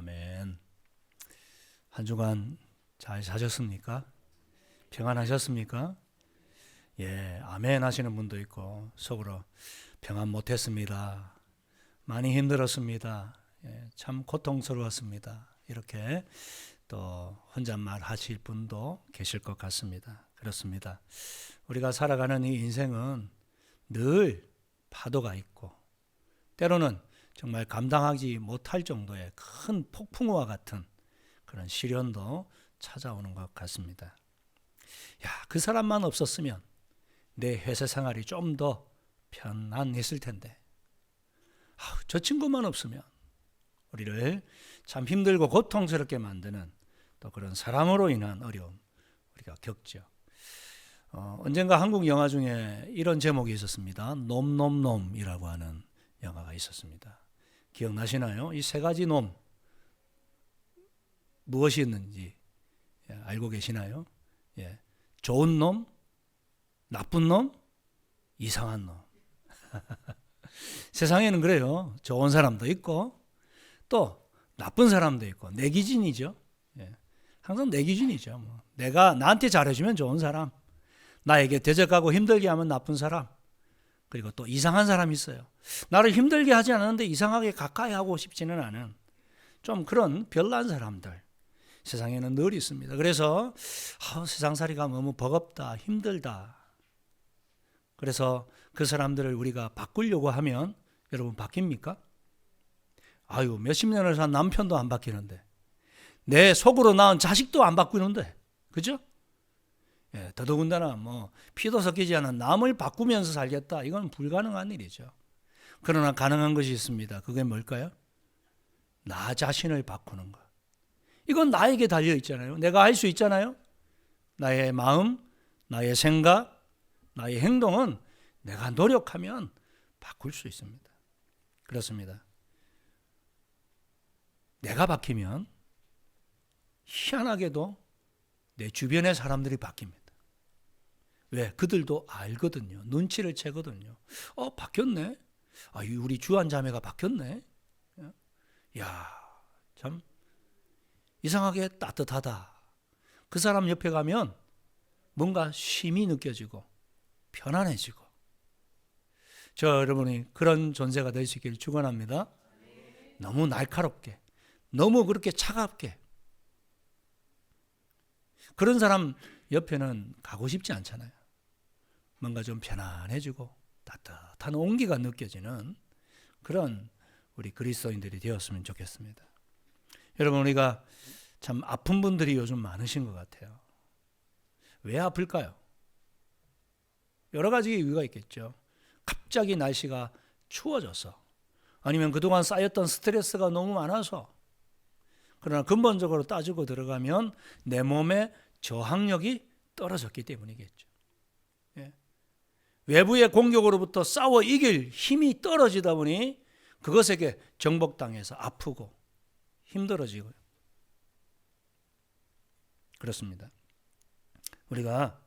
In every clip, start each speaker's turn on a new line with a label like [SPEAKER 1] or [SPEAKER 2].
[SPEAKER 1] 아멘. 한 주간 잘 사셨습니까? 평안하셨습니까? 예, 아멘 하시는 분도 있고 속으로 평안 못했습니다. 많이 힘들었습니다. 예, 참 고통스러웠습니다. 이렇게 또 혼잣말 하실 분도 계실 것 같습니다. 그렇습니다. 우리가 살아가는 이 인생은 늘 파도가 있고 때로는 정말 감당하지 못할 정도의 큰 폭풍우와 같은 그런 시련도 찾아오는 것 같습니다. 야, 그 사람만 없었으면 내 회사 생활이 좀 더 편안했을 텐데, 저 친구만 없으면 우리를 참 힘들고 고통스럽게 만드는 또 그런 사람으로 인한 어려움 우리가 겪죠. 언젠가 한국 영화 중에 이런 제목이 있었습니다. 놈놈놈이라고 하는 영화가 있었습니다. 기억나시나요? 이 세 가지 놈 무엇이 있는지 알고 계시나요? 예, 좋은 놈, 나쁜 놈, 이상한 놈. 세상에는 그래요. 좋은 사람도 있고 또 나쁜 사람도 있고 내 기준이죠. 예, 항상 내 기준이죠. 내가 나한테 잘해주면 좋은 사람, 나에게 대적하고 힘들게 하면 나쁜 사람, 그리고 또 이상한 사람이 있어요. 나를 힘들게 하지 않았는데 이상하게 가까이 하고 싶지는 않은 좀 그런 별난 사람들 세상에는 늘 있습니다. 그래서 세상살이가 너무 버겁다, 힘들다. 그래서 그 사람들을 우리가 바꾸려고 하면 여러분 바뀝니까? 몇십 년을 산 남편도 안 바뀌는데 내 속으로 낳은 자식도 안 바꾸는데, 그죠? 예, 더더군다나 피도 섞이지 않은 남을 바꾸면서 살겠다. 이건 불가능한 일이죠. 그러나 가능한 것이 있습니다. 그게 뭘까요? 나 자신을 바꾸는 것. 이건 나에게 달려 있잖아요. 내가 할 수 있잖아요. 나의 마음, 나의 생각, 나의 행동은 내가 노력하면 바꿀 수 있습니다. 그렇습니다. 내가 바뀌면 희한하게도 내 주변의 사람들이 바뀝니다. 왜? 그들도 알거든요. 눈치를 채거든요. 바뀌었네. 우리 주한 자매가 바뀌었네. 야, 참 이상하게 따뜻하다. 그 사람 옆에 가면 뭔가 쉼이 느껴지고 편안해지고. 여러분이 그런 존재가 될 수 있기를 축원합니다. 너무 날카롭게, 너무 그렇게 차갑게 그런 사람 옆에는 가고 싶지 않잖아요. 뭔가 좀 편안해지고 따뜻한 온기가 느껴지는 그런 우리 그리스도인들이 되었으면 좋겠습니다. 여러분, 우리가 참 아픈 분들이 요즘 많으신 것 같아요. 왜 아플까요? 여러 가지 이유가 있겠죠. 갑자기 날씨가 추워져서, 아니면 그동안 쌓였던 스트레스가 너무 많아서. 그러나 근본적으로 따지고 들어가면 내 몸의 저항력이 떨어졌기 때문이겠죠. 예. 외부의 공격으로부터 싸워 이길 힘이 떨어지다 보니 그것에게 정복당해서 아프고 힘들어지고요. 그렇습니다. 우리가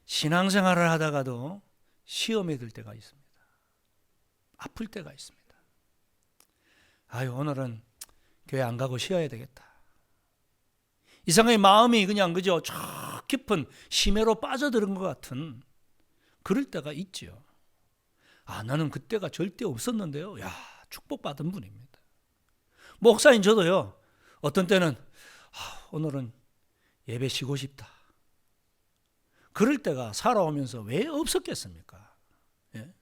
[SPEAKER 1] 신앙생활을 하다가도 시험에 들 때가 있습니다. 아플 때가 있습니다. 오늘은 교회 안 가고 쉬어야 되겠다. 이상하게 마음이 그냥 그저 저 깊은 심해로 빠져드는 것 같은 그럴 때가 있죠. 나는 그때가 절대 없었는데요. 축복받은 분입니다. 목사인 저도요. 어떤 때는 오늘은 예배 쉬고 싶다. 그럴 때가 살아오면서 왜 없었겠습니까? 예?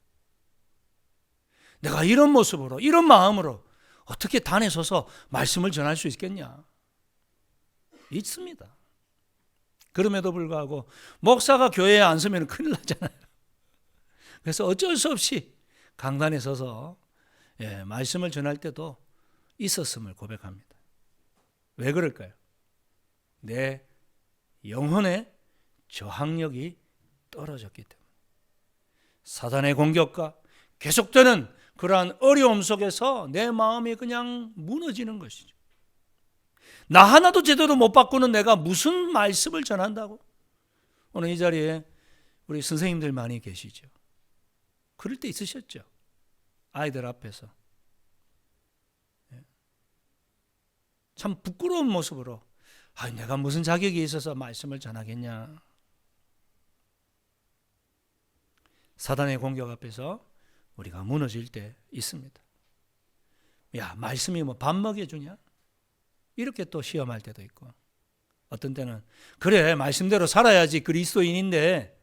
[SPEAKER 1] 내가 이런 모습으로, 이런 마음으로 어떻게 단에 서서 말씀을 전할 수 있겠냐? 있습니다. 그럼에도 불구하고 목사가 교회에 안 서면 큰일 나잖아요. 그래서 어쩔 수 없이 강단에 서서 말씀을 전할 때도 있었음을 고백합니다. 왜 그럴까요? 내 영혼의 저항력이 떨어졌기 때문에. 사단의 공격과 계속되는 그러한 어려움 속에서 내 마음이 그냥 무너지는 것이죠. 나 하나도 제대로 못 바꾸는 내가 무슨 말씀을 전한다고? 오늘 이 자리에 우리 선생님들 많이 계시죠. 그럴 때 있으셨죠. 아이들 앞에서 참 부끄러운 모습으로 내가 무슨 자격이 있어서 말씀을 전하겠냐. 사단의 공격 앞에서 우리가 무너질 때 있습니다. 야, 말씀이 뭐 밥 먹여주냐? 이렇게 또 시험할 때도 있고, 어떤 때는 그래 말씀대로 살아야지 그리스도인인데,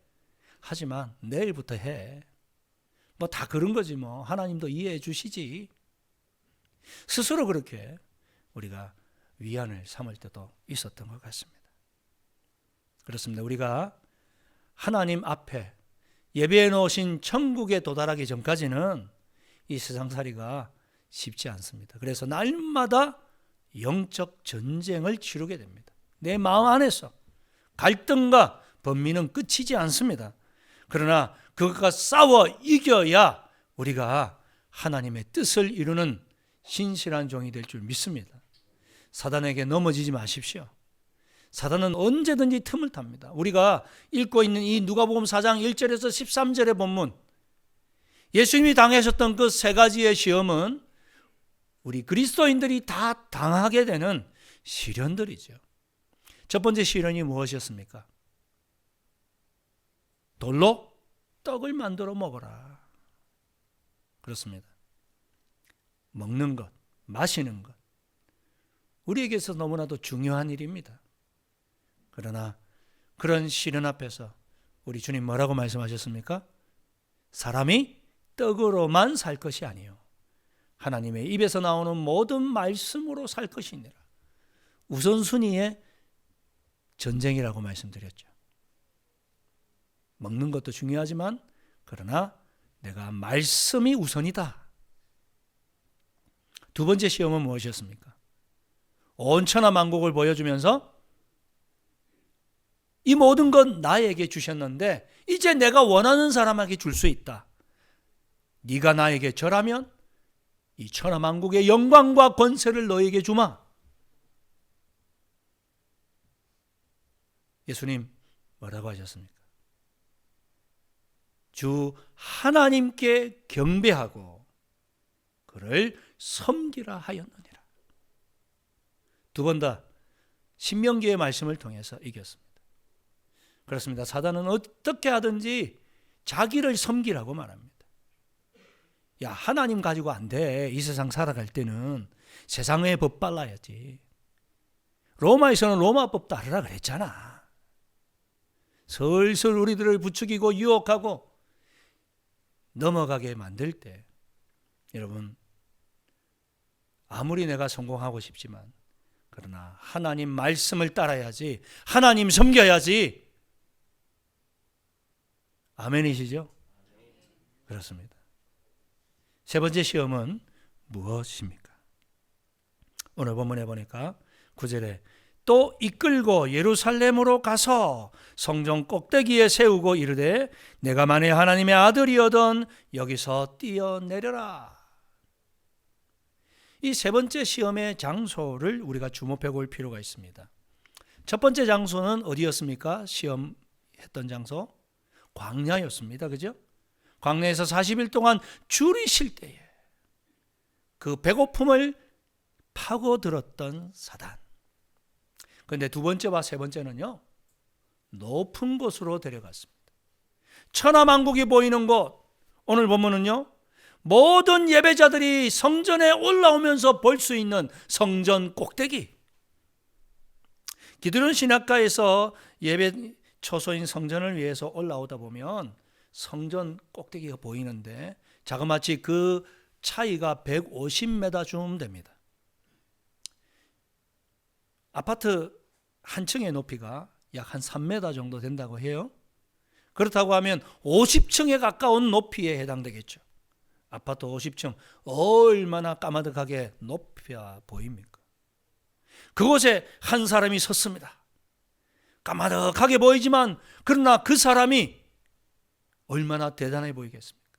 [SPEAKER 1] 하지만 내일부터 해. 뭐 다 그런 거지 뭐. 하나님도 이해해 주시지. 스스로 그렇게 우리가 위안을 삼을 때도 있었던 것 같습니다. 그렇습니다. 우리가 하나님 앞에 예배해 놓으신 천국에 도달하기 전까지는 이 세상살이가 쉽지 않습니다. 그래서 날마다 영적 전쟁을 치르게 됩니다. 내 마음 안에서 갈등과 번민은 끝이지 않습니다. 그러나 그것과 싸워 이겨야 우리가 하나님의 뜻을 이루는 신실한 종이 될 줄 믿습니다. 사단에게 넘어지지 마십시오. 사단은 언제든지 틈을 탑니다. 우리가 읽고 있는 이 누가복음 4장 1절에서 13절의 본문, 예수님이 당하셨던 그 세 가지의 시험은 우리 그리스도인들이 다 당하게 되는 시련들이죠. 첫 번째 시련이 무엇이었습니까? 돌로 떡을 만들어 먹어라. 그렇습니다. 먹는 것, 마시는 것, 우리에게서 너무나도 중요한 일입니다. 그러나 그런 시련 앞에서 우리 주님 뭐라고 말씀하셨습니까? 사람이 떡으로만 살 것이 아니요 하나님의 입에서 나오는 모든 말씀으로 살 것이니라. 우선순위의 전쟁이라고 말씀드렸죠. 먹는 것도 중요하지만 그러나 내가 말씀이 우선이다. 두 번째 시험은 무엇이었습니까? 온 천하 만국을 보여주면서 이 모든 건 나에게 주셨는데 이제 내가 원하는 사람에게 줄 수 있다. 네가 나에게 절하면 이 천하 만국의 영광과 권세를 너에게 주마. 예수님 뭐라고 하셨습니까? 주 하나님께 경배하고 그를 섬기라 하였느니라. 두 번 다 신명기의 말씀을 통해서 이겼습니다. 그렇습니다. 사단은 어떻게 하든지 자기를 섬기라고 말합니다. 야, 하나님 가지고 안 돼. 이 세상 살아갈 때는 세상의 법 빨라야지. 로마에서는 로마법 따르라 그랬잖아. 슬슬 우리들을 부추기고 유혹하고 넘어가게 만들 때, 여러분, 아무리 내가 성공하고 싶지만 그러나 하나님 말씀을 따라야지, 하나님 섬겨야지. 아멘이시죠? 그렇습니다. 세 번째 시험은 무엇입니까? 오늘 본문에 보니까 9절에 또 이끌고 예루살렘으로 가서 성전 꼭대기에 세우고 이르되 내가 만일 하나님의 아들이어든 여기서 뛰어내려라. 이 세 번째 시험의 장소를 우리가 주목해 볼 필요가 있습니다. 첫 번째 장소는 어디였습니까? 시험했던 장소? 광야였습니다. 그죠? 광야에서 40일 동안 줄이 쉴 때에 그 배고픔을 파고들었던 사단. 그런데 두 번째와 세 번째는요, 높은 곳으로 데려갔습니다. 천하만국이 보이는 곳. 오늘 본문은요, 모든 예배자들이 성전에 올라오면서 볼 수 있는 성전 꼭대기. 기드론 신학가에서 예배 초소인 성전을 위해서 올라오다 보면 성전 꼭대기가 보이는데 자그마치 그 차이가 150m쯤 됩니다. 아파트 한 층의 높이가 약 한 3m 정도 된다고 해요. 그렇다고 하면 50층에 가까운 높이에 해당되겠죠. 아파트 50층 얼마나 까마득하게 높여 보입니까? 그곳에 한 사람이 섰습니다. 까마득하게 보이지만 그러나 그 사람이 얼마나 대단해 보이겠습니까?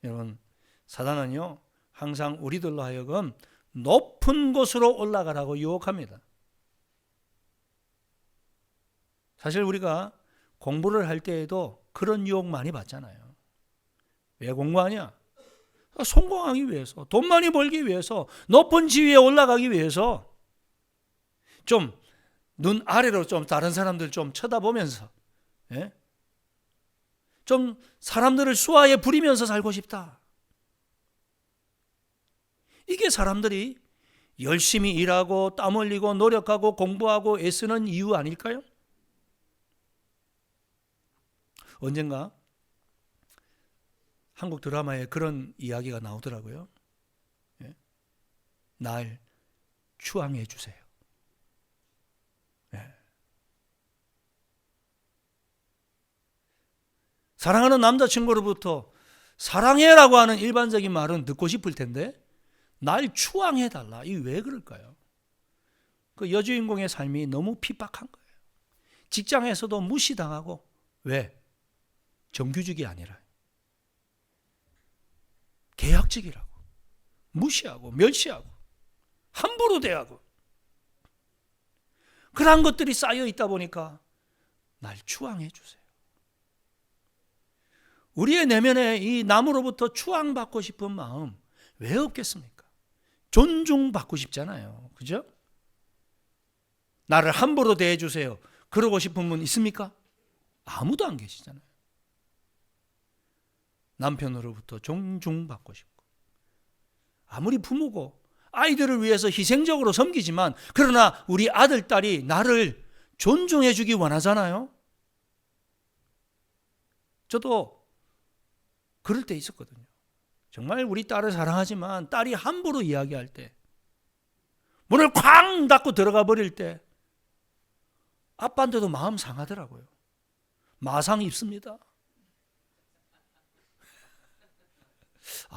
[SPEAKER 1] 여러분, 사단은요 항상 우리들로 하여금 높은 곳으로 올라가라고 유혹합니다. 사실 우리가 공부를 할 때에도 그런 유혹 많이 받잖아요. 왜 공부하냐? 성공하기 위해서, 돈 많이 벌기 위해서, 높은 지위에 올라가기 위해서 좀 눈 아래로 좀 다른 사람들 좀 쳐다보면서, 예? 좀 사람들을 수하에 부리면서 살고 싶다. 이게 사람들이 열심히 일하고 땀 흘리고 노력하고 공부하고 애쓰는 이유 아닐까요? 언젠가 한국 드라마에 그런 이야기가 나오더라고요. 예? 날 추앙해 주세요. 예. 사랑하는 남자친구로부터 사랑해라고 하는 일반적인 말은 듣고 싶을 텐데 날 추앙해달라. 이게 왜 그럴까요? 그 여주인공의 삶이 너무 핍박한 거예요. 직장에서도 무시당하고. 왜? 정규직이 아니라 계약직이라고. 무시하고 멸시하고 함부로 대하고 그러한 것들이 쌓여 있다 보니까 날 추앙해 주세요. 우리의 내면에 이 남으로부터 추앙받고 싶은 마음 왜 없겠습니까? 존중받고 싶잖아요. 그죠? 나를 함부로 대해 주세요. 그러고 싶은 분 있습니까? 아무도 안 계시잖아요. 남편으로부터 존중받고 싶고, 아무리 부모고 아이들을 위해서 희생적으로 섬기지만 그러나 우리 아들, 딸이 나를 존중해 주기 원하잖아요. 저도 그럴 때 있었거든요. 정말 우리 딸을 사랑하지만 딸이 함부로 이야기할 때, 문을 쾅 닫고 들어가 버릴 때 아빠한테도 마음 상하더라고요. 마상 입습니다.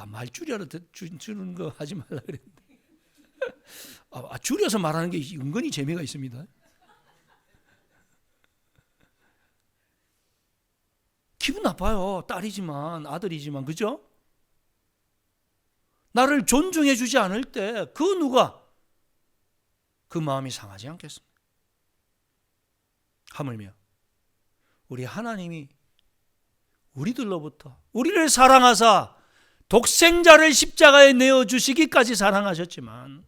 [SPEAKER 1] 말 줄여서 주는 거 하지 말라 그랬는데 줄여서 말하는 게 은근히 재미가 있습니다. 기분 나빠요. 딸이지만 아들이지만, 그죠? 나를 존중해 주지 않을 때 그 누가 그 마음이 상하지 않겠습니까? 하물며 우리 하나님이 우리들로부터 우리를 사랑하사 독생자를 십자가에 내어주시기까지 사랑하셨지만,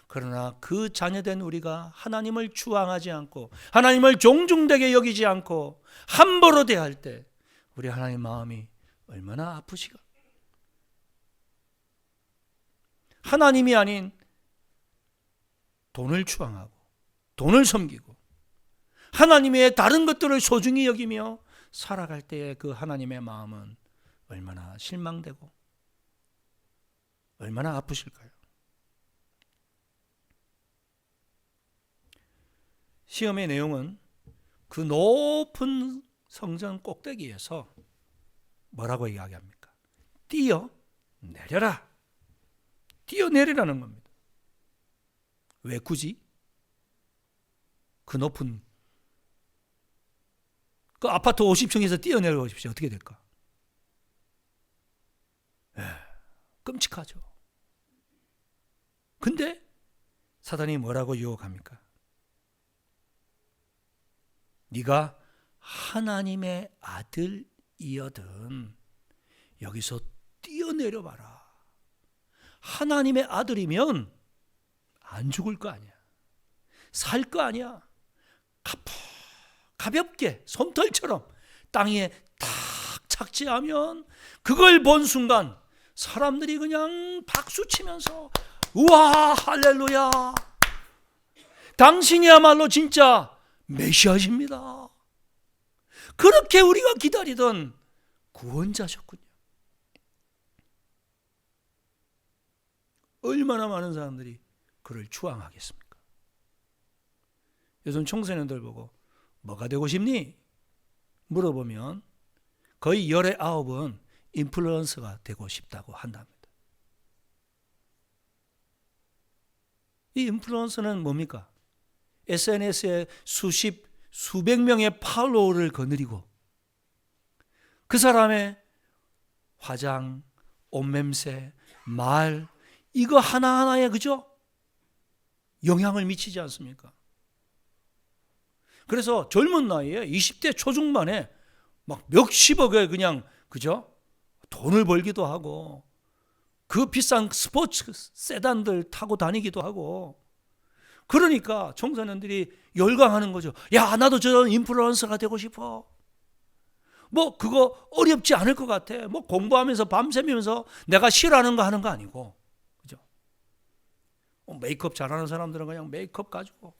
[SPEAKER 1] 그러나 그 자녀된 우리가 하나님을 추앙하지 않고 하나님을 존중되게 여기지 않고 함부로 대할 때 우리 하나님 마음이 얼마나 아프시가. 하나님이 아닌 돈을 추앙하고 돈을 섬기고 하나님의 다른 것들을 소중히 여기며 살아갈 때의 그 하나님의 마음은 얼마나 실망되고 얼마나 아프실까요? 시험의 내용은 그 높은 성전 꼭대기에서 뭐라고 이야기합니까? 뛰어내려라. 뛰어내리라는 겁니다. 왜 굳이? 그 높은 그 아파트 50층에서 뛰어내려 보십시오. 어떻게 될까? 끔찍하죠. 근데 사단이 뭐라고 유혹합니까? 네가 하나님의 아들이거든 여기서 뛰어내려 봐라. 하나님의 아들이면 안 죽을 거 아니야. 살 거 아니야. 가볍게 솜털처럼 땅에 탁 착지하면 그걸 본 순간 사람들이 그냥 박수치면서 우와 할렐루야, 당신이야말로 진짜 메시아십니다. 그렇게 우리가 기다리던 구원자셨군요. 얼마나 많은 사람들이 그를 추앙하겠습니까? 요즘 청소년들 보고 뭐가 되고 싶니? 물어보면 거의 19은 인플루언서가 되고 싶다고 한답니다. 이 인플루언서는 뭡니까? SNS에 수백 명의 팔로워를 거느리고 그 사람의 화장, 옷냄새, 말, 이거 하나하나에 그죠? 영향을 미치지 않습니까? 그래서 젊은 나이에 20대 초중반에 막 몇십억에 그냥 그죠? 돈을 벌기도 하고 그 비싼 스포츠 세단들 타고 다니기도 하고, 그러니까 청소년들이 열광하는 거죠. 야, 나도 저런 인플루언서가 되고 싶어. 뭐 그거 어렵지 않을 것 같아. 뭐 공부하면서 밤새면서 내가 싫어하는 거 하는 거 아니고, 그죠? 메이크업 잘하는 사람들은 그냥 메이크업 가지고,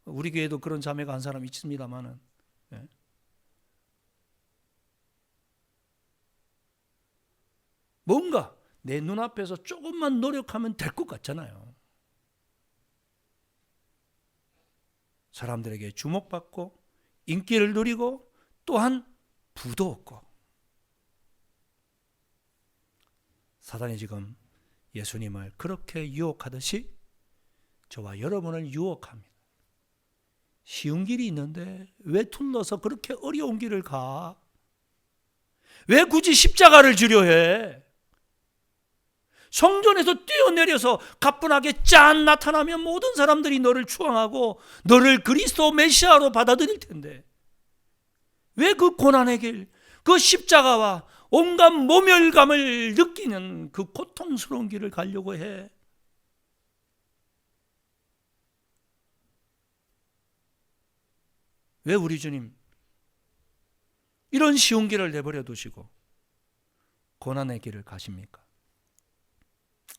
[SPEAKER 1] 우리 교회도 그런 자매가 한 사람 있습니다만은, 예. 뭔가 내 눈앞에서 조금만 노력하면 될 것 같잖아요. 사람들에게 주목받고 인기를 누리고 또한 부도 얻고. 사단이 지금 예수님을 그렇게 유혹하듯이 저와 여러분을 유혹합니다. 쉬운 길이 있는데 왜 둘러서 그렇게 어려운 길을 가? 왜 굳이 십자가를 지려 해? 성전에서 뛰어내려서 가뿐하게 짠 나타나면 모든 사람들이 너를 추앙하고 너를 그리스도 메시아로 받아들일 텐데, 왜 그 고난의 길, 그 십자가와 온갖 모멸감을 느끼는 그 고통스러운 길을 가려고 해? 왜 우리 주님 이런 쉬운 길을 내버려 두시고 고난의 길을 가십니까?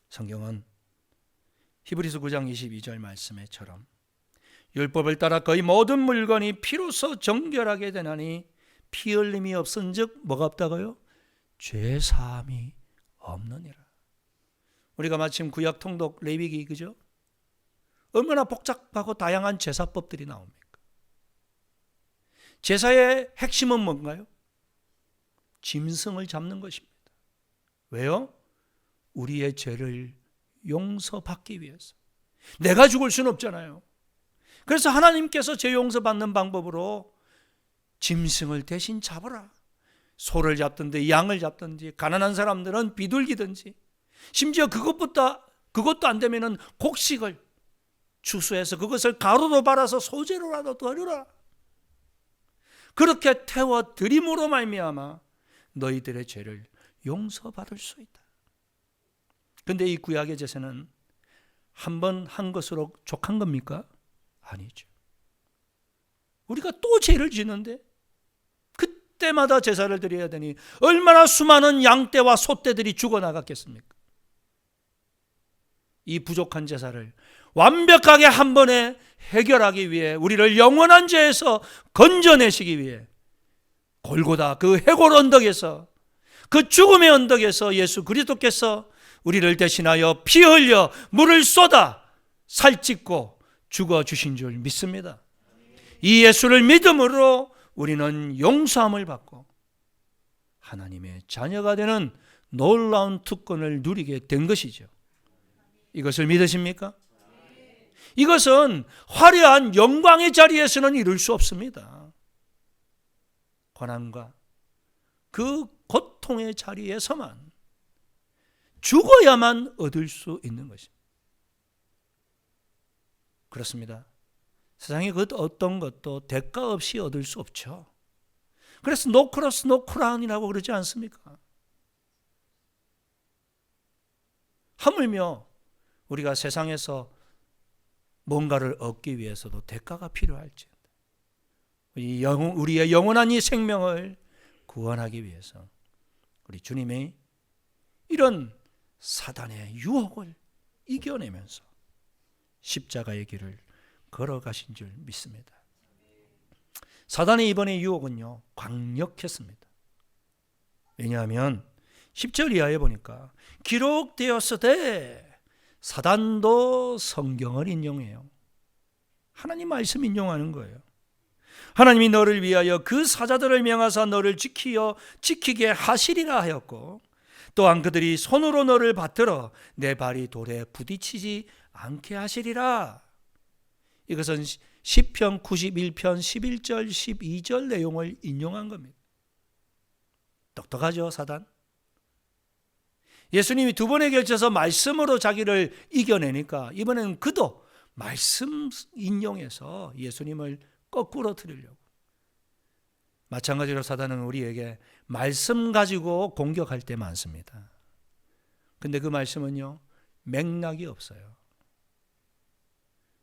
[SPEAKER 1] 성경은 히브리서 9장 22절 말씀에처럼 율법을 따라 거의 모든 물건이 피로써 정결하게 되나니 피 흘림이 없은즉 뭐가 없다고요? 죄 사함이 없느니라. 우리가 마침 구약 통독 레위기, 그죠? 얼마나 복잡하고 다양한 제사법들이 나옵니까? 제사의 핵심은 뭔가요? 짐승을 잡는 것입니다. 왜요? 우리의 죄를 용서받기 위해서. 내가 죽을 수는 없잖아요. 그래서 하나님께서 죄 용서받는 방법으로 짐승을 대신 잡아라. 소를 잡든지 양을 잡든지, 가난한 사람들은 비둘기든지, 심지어 그것도 안 되면은 곡식을 추수해서 그것을 가루로 발라서 소재로라도 드려라. 그렇게 태워 드림으로 말미암아 너희들의 죄를 용서받을 수 있다. 그런데 이 구약의 제사는 한 번 한 것으로 족한 겁니까? 아니죠. 우리가 또 죄를 지는데 그때마다 제사를 드려야 되니 얼마나 수많은 양떼와 소떼들이 죽어나갔겠습니까? 이 부족한 제사를 완벽하게 한 번에 해결하기 위해, 우리를 영원한 죄에서 건져내시기 위해 골고다 그 해골 언덕에서, 그 죽음의 언덕에서 예수 그리스도께서 우리를 대신하여 피 흘려 물을 쏟아 살찢고 죽어주신 줄 믿습니다. 이 예수를 믿음으로 우리는 용서함을 받고 하나님의 자녀가 되는 놀라운 특권을 누리게 된 것이죠. 이것을 믿으십니까? 이것은 화려한 영광의 자리에서는 이룰 수 없습니다. 고난과 그 고통의 자리에서만, 죽어야만 얻을 수 있는 것입니다. 그렇습니다. 세상에 그 어떤 것도 대가 없이 얻을 수 없죠. 그래서 노 크로스 노 크라운이라고 그러지 않습니까? 하물며 우리가 세상에서 뭔가를 얻기 위해서도 대가가 필요할지언다. 우리의 영원한 이 생명을 구원하기 위해서 우리 주님의 이런 사단의 유혹을 이겨내면서 십자가의 길을 걸어가신 줄 믿습니다. 사단의 이번의 유혹은요, 강력했습니다. 왜냐하면 10절 이하에 보니까 기록되었으되, 사단도 성경을 인용해요. 하나님 말씀 인용하는 거예요. 하나님이 너를 위하여 그 사자들을 명하사 너를 지키게 하시리라 하였고, 또한 그들이 손으로 너를 받들어 내 발이 돌에 부딪히지 않게 하시리라. 이것은 시편 91편 11절 12절 내용을 인용한 겁니다. 똑똑하죠, 사단? 예수님이 두 번에 걸쳐서 말씀으로 자기를 이겨내니까 이번에는 그도 말씀 인용해서 예수님을 거꾸로 틀으려고. 마찬가지로 사단은 우리에게 말씀 가지고 공격할 때 많습니다. 근데 그 말씀은요, 맥락이 없어요.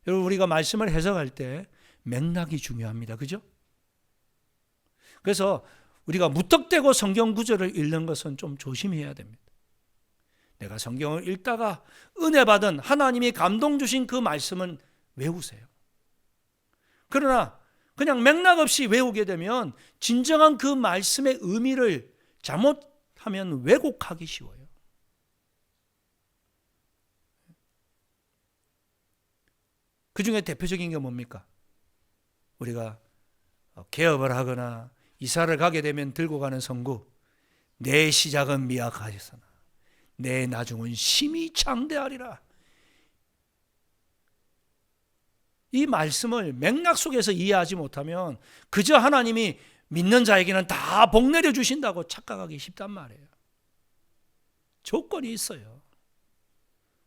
[SPEAKER 1] 여러분, 우리가 말씀을 해석할 때 맥락이 중요합니다. 그죠? 그래서 우리가 무턱대고 성경 구절을 읽는 것은 좀 조심해야 됩니다. 내가 성경을 읽다가 은혜 받은 하나님이 감동 주신 그 말씀은 외우세요. 그러나 그냥 맥락 없이 외우게 되면 진정한 그 말씀의 의미를 잘못하면 왜곡하기 쉬워요. 그 중에 대표적인 게 뭡니까? 우리가 개업을 하거나 이사를 가게 되면 들고 가는 성구, 내 시작은 미약하였으나 내 나중은 심히 창대하리라. 이 말씀을 맥락 속에서 이해하지 못하면 그저 하나님이 믿는 자에게는 다 복 내려주신다고 착각하기 쉽단 말이에요. 조건이 있어요.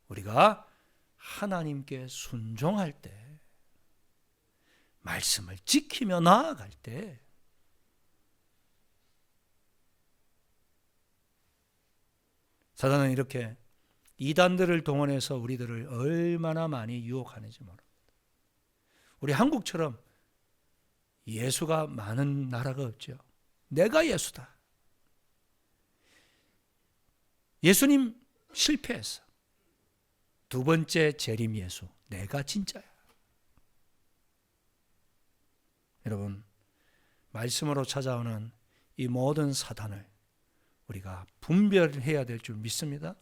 [SPEAKER 1] 우리가 하나님께 순종할 때, 말씀을 지키며 나아갈 때, 사단은 이렇게 이단들을 동원해서 우리들을 얼마나 많이 유혹하는지 모릅니다. 우리 한국처럼 예수가 많은 나라가 없죠. 내가 예수다. 예수님 실패했어. 두 번째 재림 예수, 내가 진짜야. 여러분, 말씀으로 찾아오는 이 모든 사단을 우리가 분별해야 될 줄 믿습니다.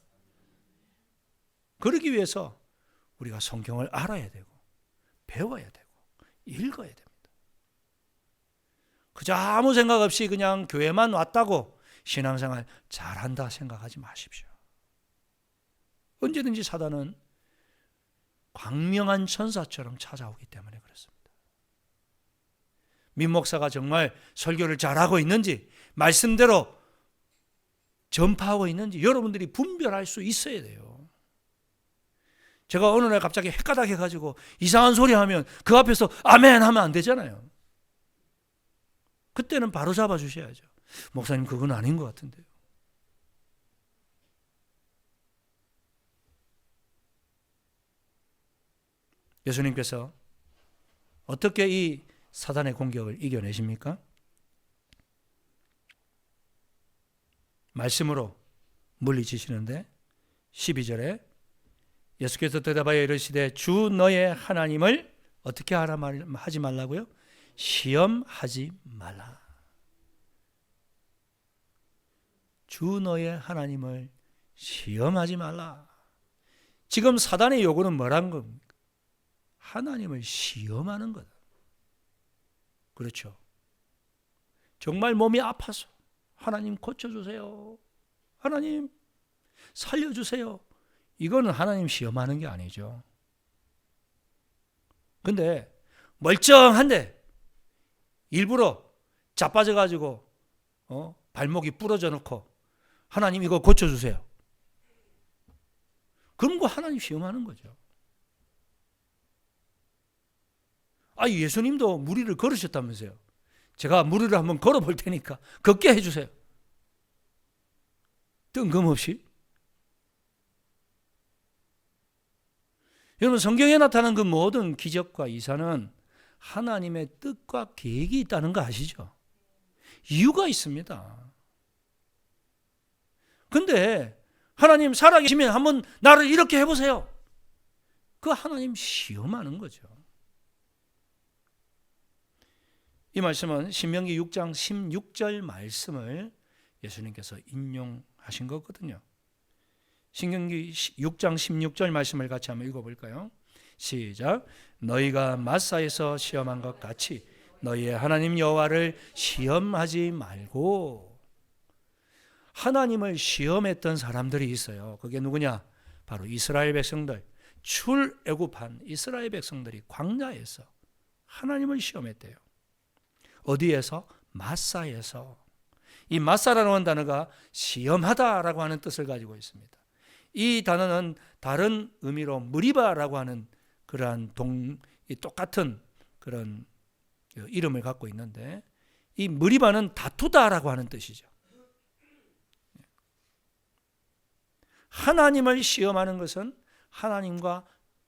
[SPEAKER 1] 그러기 위해서 우리가 성경을 알아야 되고 배워야 되고 읽어야 됩니다. 그저 아무 생각 없이 그냥 교회만 왔다고 신앙생활 잘한다 생각하지 마십시오. 언제든지 사단은 광명한 천사처럼 찾아오기 때문에 그렇습니다. 민 목사가 정말 설교를 잘하고 있는지, 말씀대로 전파하고 있는지 여러분들이 분별할 수 있어야 돼요. 제가 어느 날 갑자기 헷가닥 해가지고 이상한 소리 하면 그 앞에서 아멘 하면 안 되잖아요. 그때는 바로 잡아주셔야죠. 목사님, 그건 아닌 것 같은데요. 예수님께서 어떻게 이 사단의 공격을 이겨내십니까? 말씀으로 물리치시는데 12절에 예수께서 대답하여 이르시되 주 너의 하나님을 어떻게 하지 말라고요? 시험하지 말라. 주 너의 하나님을 시험하지 말라. 지금 사단의 요구는 뭐란 겁니까? 하나님을 시험하는 거다. 그렇죠. 정말 몸이 아파서 하나님 고쳐주세요. 하나님 살려주세요. 이거는 하나님 시험하는 게 아니죠. 근데 멀쩡한데 일부러 자빠져가지고 발목이 부러져 놓고 하나님 이거 고쳐주세요. 그런 거 하나님 시험하는 거죠. 예수님도 무리를 걸으셨다면서요. 제가 무리를 한번 걸어볼 테니까 걷게 해주세요. 뜬금없이. 여러분, 성경에 나타난 그 모든 기적과 이사는 하나님의 뜻과 계획이 있다는 거 아시죠? 이유가 있습니다. 근데 하나님 살아계시면 한번 나를 이렇게 해보세요. 그 하나님 시험하는 거죠. 이 말씀은 신명기 6장 16절 말씀을 예수님께서 인용하신 거거든요. 신명기 6장 16절 말씀을 같이 한번 읽어볼까요? 시작. 너희가 마사에서 시험한 것 같이 너희의 하나님 여호와를 시험하지 말고. 하나님을 시험했던 사람들이 있어요. 그게 누구냐? 바로 이스라엘 백성들, 출애굽한 이스라엘 백성들이 광야에서 하나님을 시험했대요. 어디에서? 마사에서. 이 마사라는 단어가 시험하다라고 하는 뜻을 가지고 있습니다. 이 단어는 다른 의미로 무리바라고 하는 그러한 똑같은 그런 이름을 갖고 있는데, 이 무리바는 다투다라고 하는 뜻이죠. 하나님을 시험하는 것은 하나님과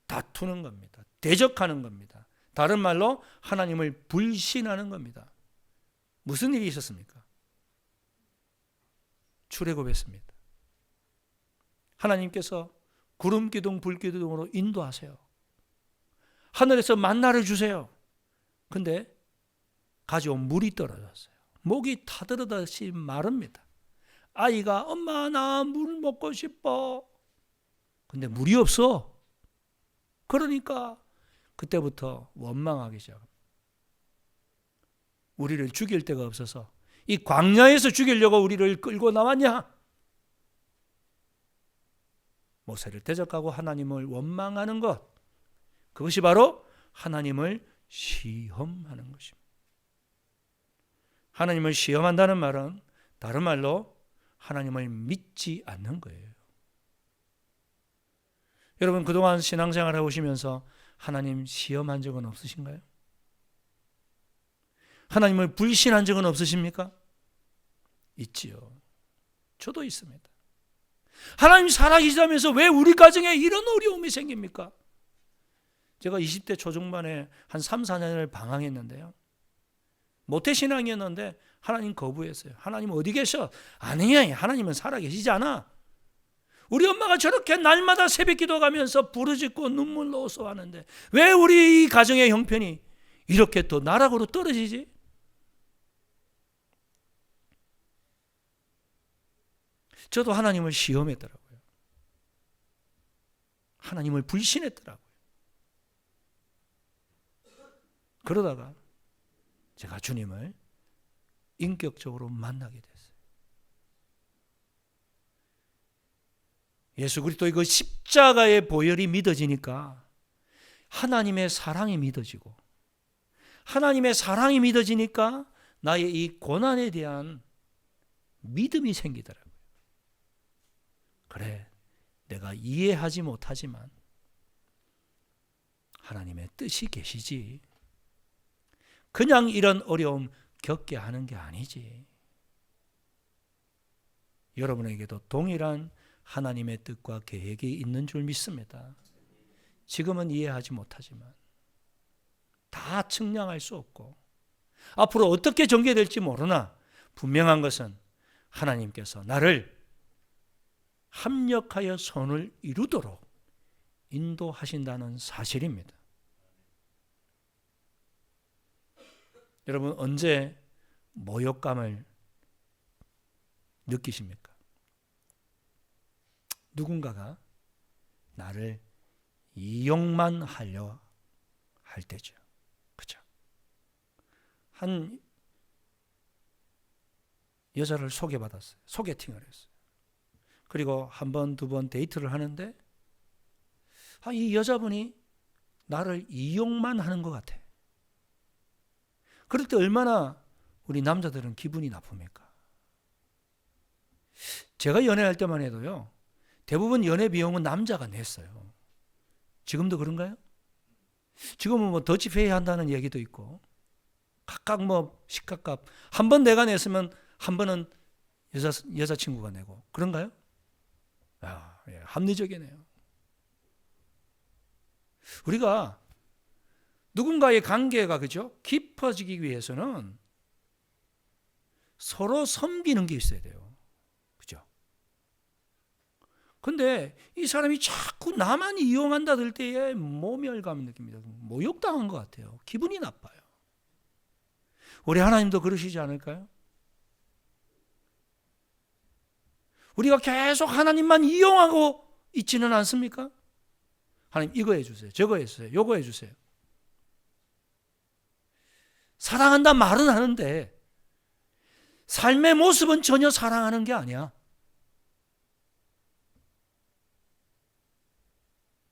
[SPEAKER 1] 다투는 겁니다. 대적하는 겁니다. 다른 말로 하나님을 불신하는 겁니다. 무슨 일이 있었습니까? 출애굽했습니다. 하나님께서 구름 기둥 불 기둥으로 인도하세요. 하늘에서 만나를 주세요. 근데 가져온 물이 떨어졌어요. 목이 타들어다시 마릅니다. 아이가 엄마 나 물 먹고 싶어. 근데 물이 없어. 그러니까 그때부터 원망하기 시작합니다. 우리를 죽일 데가 없어서 이 광야에서 죽이려고 우리를 끌고 나왔냐? 모세를 대적하고 하나님을 원망하는 것, 그것이 바로 하나님을 시험하는 것입니다. 하나님을 시험한다는 말은 다른 말로 하나님을 믿지 않는 거예요. 여러분 그동안 신앙생활 해오시면서 하나님 시험한 적은 없으신가요? 하나님을 불신한 적은 없으십니까? 있지요. 저도 있습니다. 하나님 살아계시다면서 왜 우리 가정에 이런 어려움이 생깁니까? 제가 20대 초중반에 한 3, 4년을 방황했는데요. 모태신앙이었는데 하나님 거부했어요. 하나님 어디 계셔? 아니야, 하나님은 살아계시지 않아. 우리 엄마가 저렇게 날마다 새벽 기도 가면서 부르짖고 눈물로 호소하는데 왜 우리 이 가정의 형편이 이렇게 또 나락으로 떨어지지? 저도 하나님을 시험했더라고요. 하나님을 불신했더라고요. 그러다가 제가 주님을 인격적으로 만나게 됐어요. 예수 그리스도의 그 십자가의 보혈이 믿어지니까 하나님의 사랑이 믿어지고, 하나님의 사랑이 믿어지니까 나의 이 고난에 대한 믿음이 생기더라고요. 그래, 내가 이해하지 못하지만 하나님의 뜻이 계시지. 그냥 이런 어려움 겪게 하는 게 아니지. 여러분에게도 동일한 하나님의 뜻과 계획이 있는 줄 믿습니다. 지금은 이해하지 못하지만 다 측량할 수 없고 앞으로 어떻게 전개될지 모르나 분명한 것은 하나님께서 나를 합력하여 선을 이루도록 인도하신다는 사실입니다. 여러분 언제 모욕감을 느끼십니까? 누군가가 나를 이용만 하려 할 때죠. 그죠? 한 여자를 소개받았어요. 소개팅을 했어요. 그리고 한 번, 두 번 데이트를 하는데 이 여자분이 나를 이용만 하는 것 같아. 그럴 때 얼마나 우리 남자들은 기분이 나쁩니까? 제가 연애할 때만 해도요. 대부분 연애 비용은 남자가 냈어요. 지금도 그런가요? 지금은 뭐 더치페이 한다는 얘기도 있고 각각 뭐 식값 한 번 내가 냈으면 한 번은 여자친구가 내고 그런가요? 예, 합리적이네요. 우리가 누군가의 관계가 그죠? 깊어지기 위해서는 서로 섬기는 게 있어야 돼요. 그죠? 근데 이 사람이 자꾸 나만 이용한다 들 때에 모멸감을 느낍니다. 모욕당한 것 같아요. 기분이 나빠요. 우리 하나님도 그러시지 않을까요? 우리가 계속 하나님만 이용하고 있지는 않습니까? 하나님 이거 해주세요. 저거 해주세요. 요거 해주세요. 사랑한다 말은 하는데 삶의 모습은 전혀 사랑하는 게 아니야.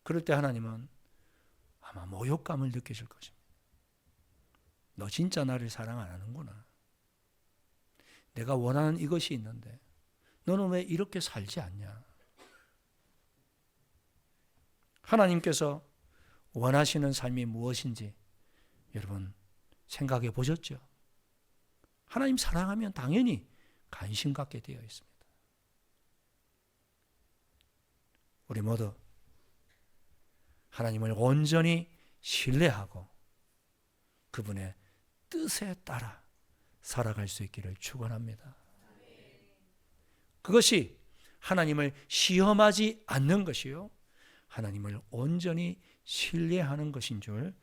[SPEAKER 1] 그럴 때 하나님은 아마 모욕감을 느끼실 것입니다. 너 진짜 나를 사랑 안 하는구나. 내가 원하는 이것이 있는데 너는 왜 이렇게 살지 않냐? 하나님께서 원하시는 삶이 무엇인지 여러분 생각해 보셨죠? 하나님 사랑하면 당연히 관심 갖게 되어 있습니다. 우리 모두 하나님을 온전히 신뢰하고 그분의 뜻에 따라 살아갈 수 있기를 축원합니다. 그것이 하나님을 시험하지 않는 것이요 하나님을 온전히 신뢰하는 것인 줄